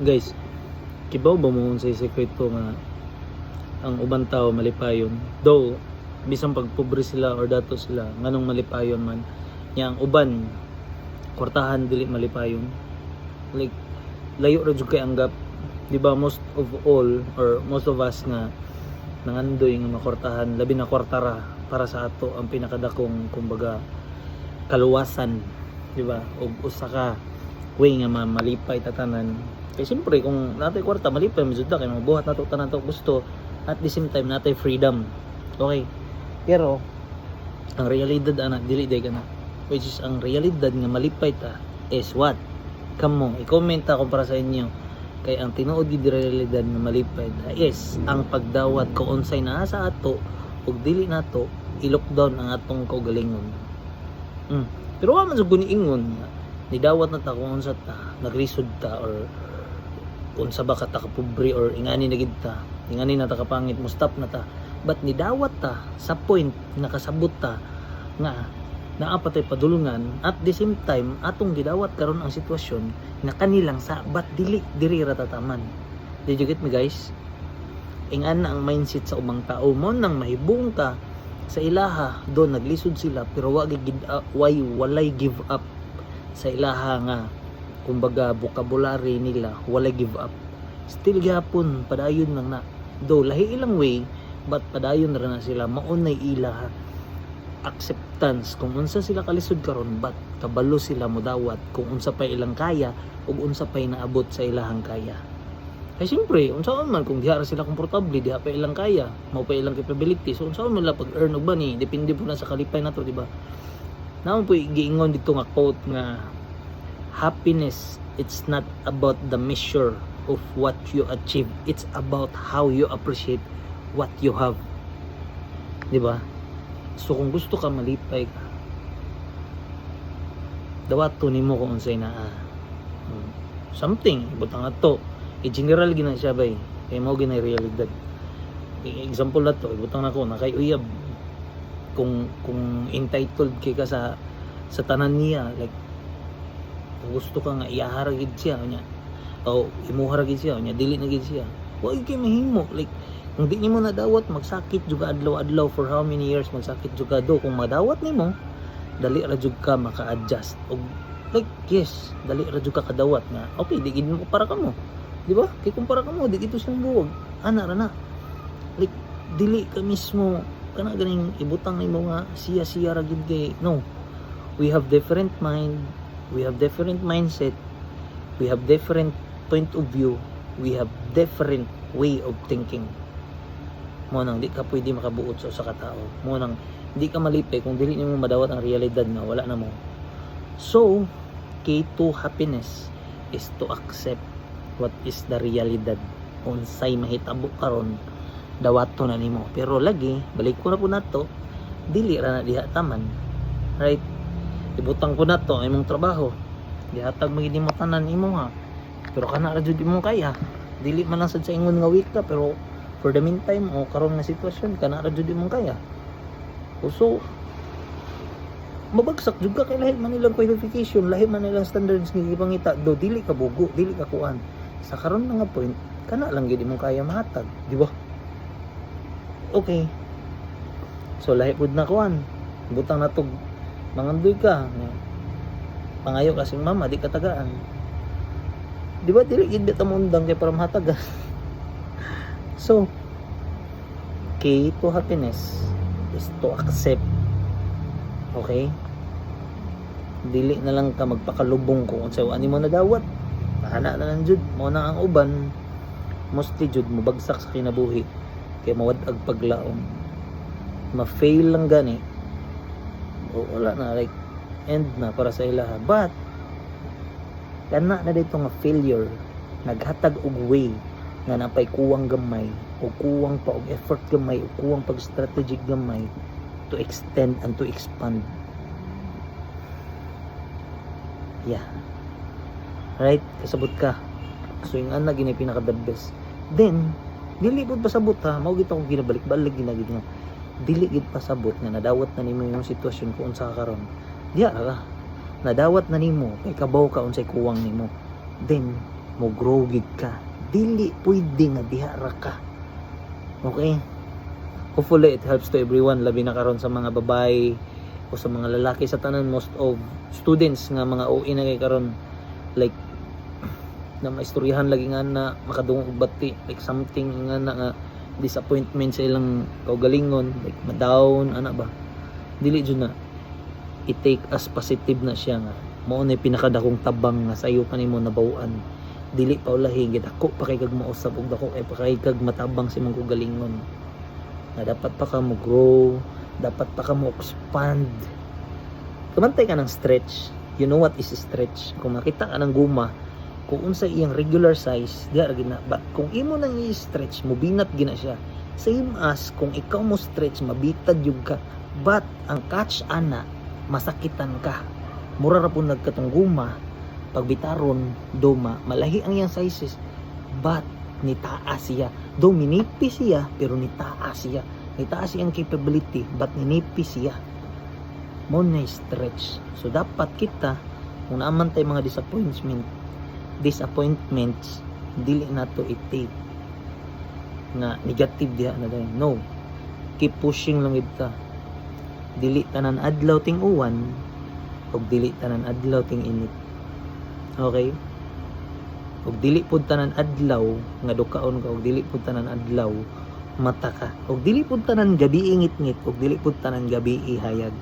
Guys, kibaw ba mo sa sekreto nga ang ubang tao malipayon? Though bisang pagpobre sila or dato sila nganong malipayon man, nya ang uban kwartahan dili malipayon. Like layo ra jud kay anggap, di ba? Most of all or most of us nga nangandoy nga makwartahan, labi na kwartara para sa ato ang pinakadakong kumbaga kaluwasan, di ba? Og usa ka way nga malipay tatanan. Kaya siyempre kung natay kwarta malipay masud ta kay mabuhat nato tanan to gusto, at the same time natay freedom. Okay. Pero ang realidad ana dili day kana, which is ang realidad nga malipay ta is what? Kamo i-comment ako para sa inyo. Kay ang tinuod gid realidad nga malipay ta is ang pagdawat ko unsay naa sa ato ug dili nato i-lockdown ang atong kaugalingon. Pero wa man jud guni ingon nidawat na ta kung unsa ta nagrisod ta or unsa ba ka ta kapobre or ingani na gid ta, ingani na ta kapangit mo stop na ta, but nidawat ta sa point nakasabot ta nga naa pa tay padulungan, at the same time atong gidawat karon ang sitwasyon na kanilang sa but diri ra tataman. Did you get me guys? Ingan na ang mindset sa ubang tao mo nang mahibong ka sa ilaha do naglisod sila pero walay give up sa ilaha nga kumbaga vocabulary nila, walay give up. Still gyapon padayon lang na do lahi ilang way, but padayon ra na sila maunay ilaha acceptance kung unsa sila kalisod karon, but kabalo sila modawat kung unsa pa ilang kaya ug unsa pa naabot sa ilahang kaya. Kaya siyempre unsaon man kung diha ra sila komportable, diha pa ilang kaya, mao pa ilang capability, so unsaon man la pag earn og ba ni depende po na sa kalipay nato, di ba? Naman po giingon dito nga quote nga happiness, it's not about the measure of what you achieve, it's about how you appreciate what you have, di ba? So kung gusto ka malipay ka, dawato nimo kung unsay naa something butang ato i-general gina siya bay kay mao ginay realidad. Example na to ibutang nako na kay uyab kung entitled kay ka sa tanan niya, like kung gusto ka nga iyaharagid siya nya o imuharagid siya nya dili na gid siya, wa kay mahimo. Like kung di nimo nadawat magsakit juga adlaw-adlaw for how many years, magsakit juga do. Kung madawat nimo dali ra jud ka maka-adjust og like yes dali ra jud ka kadawat nga okay di gid mo para kamo, di ba? Kay kumpara kamo di dito siyang buwag ana ra na, like dili ka mismo kana ganing ibutang nimo nga siya ra gid kay no. We have different mind, we have different mindset, we have different point of view, we have different way of thinking. Mo nang di ka pwede makabuot sa usa ka tawo, mo nang di ka malipay kung dili nimo madawat ang realidad nga wala na mo. So key to happiness is to accept what is the realidad. Unsay mahitabo karon dawato na nimo, pero lagi balik ko na po nato dili ra na diha taman, right? Ibutang ko na to imong trabaho, dihatag magid mo tanan imo ha, pero kana ra jud imong kaya, dili man lang sad sa ingon nga weak ka, pero for the meantime o karon nga sitwasyon kana ra jud imong kaya. So mabagsak jud ka kay lahi man nilang qualification, lahi man nilang standards nga gipangita do, dili ka bugo, dili ka kuan sa karon nga point kana lang gid imong kaya mahatag, di ba? Okay, so lahi pud na kuan butang na tog mangandoy ka pangayo kasing mama di katagaan, di ba? Dili gid ta mo undang kay para mahatag. So key to happiness is to accept, okay? Dili na lang ka magpakalubong kung unsay ani mo nadawat, mahana na lang jud mo na ang uban mostly jud mobagsak sa kinabuhi kay mawad-ag paglaom, ma-fail lang gani o wala na, like end na para sa ilaha. But kana na dito nga failure naghatag og way nga napay kuwang gamay o kuwang pa og effort gamay o kuwang pag strategic gamay to extend and to expand. Yeah, right? Kasabot ka, so yung ana gini pinaka the best. Then dili pud pasabot ha, mao gid akong ginabalik-balik ginagid nga dili gid pasabot nga nadawat na nimo yung sitwasyon kung unsa ka karon, diha ra nadawat na nimo kay kabaw ka unsay kuwang nimo, then mo grow gid ka. Dili pwede nga diha ra ka. Okay? Hopefully it helps to everyone, labi na karon sa mga babae o sa mga lalaki sa tanan. Most of students nga mga OA na kay karon, like na maistoryahan lagi nga na makadungog og bati, like something nga na nga disappointment sa ilang kaugalingon, like ma-down ana ba, dili jud na i-take as positive na siya nga mao na pinakadakong tabang nga sayo kanimo nabaw-an. Dili pa ulahi gid ako pa kay kag mausab og dako ay pa kay kag matabang si mong kaugalingon, na dapat pa ka mo grow, dapat pa ka mo expand. Kamantay ka ng stretch. You know what is stretch? Kung makita ka ng guma, kung unsa iyang regular size, diha ra gina. But kung imo nang i-stretch, mo binat gina siya. Same as kung ikaw mo stretch, mabitad yug ka. But ang catch ana, masakitan ka. Mura ra pud nagkatong guma, pagbitaron doma, malahi ang iyang sizes. But nitaas siya. Do minipis siya, pero nitaas siya. Nitaas iyang capability, but ninipis siya. Mo na stretch. So dapat kita kung naaman tay mga disappointments, dili na to i-take nga negative diha na dayon. No, keep pushing lang gid ta. Dili tanan adlaw ting uwan ug dili tanan adlaw ting init. Okay, ug dili pud tanan adlaw nga dukaon ka, ug dili pud tanan adlaw mata ka, ug dili pud tanan gabi ingit-ngit, ug dili pud tanan gabi ihayag.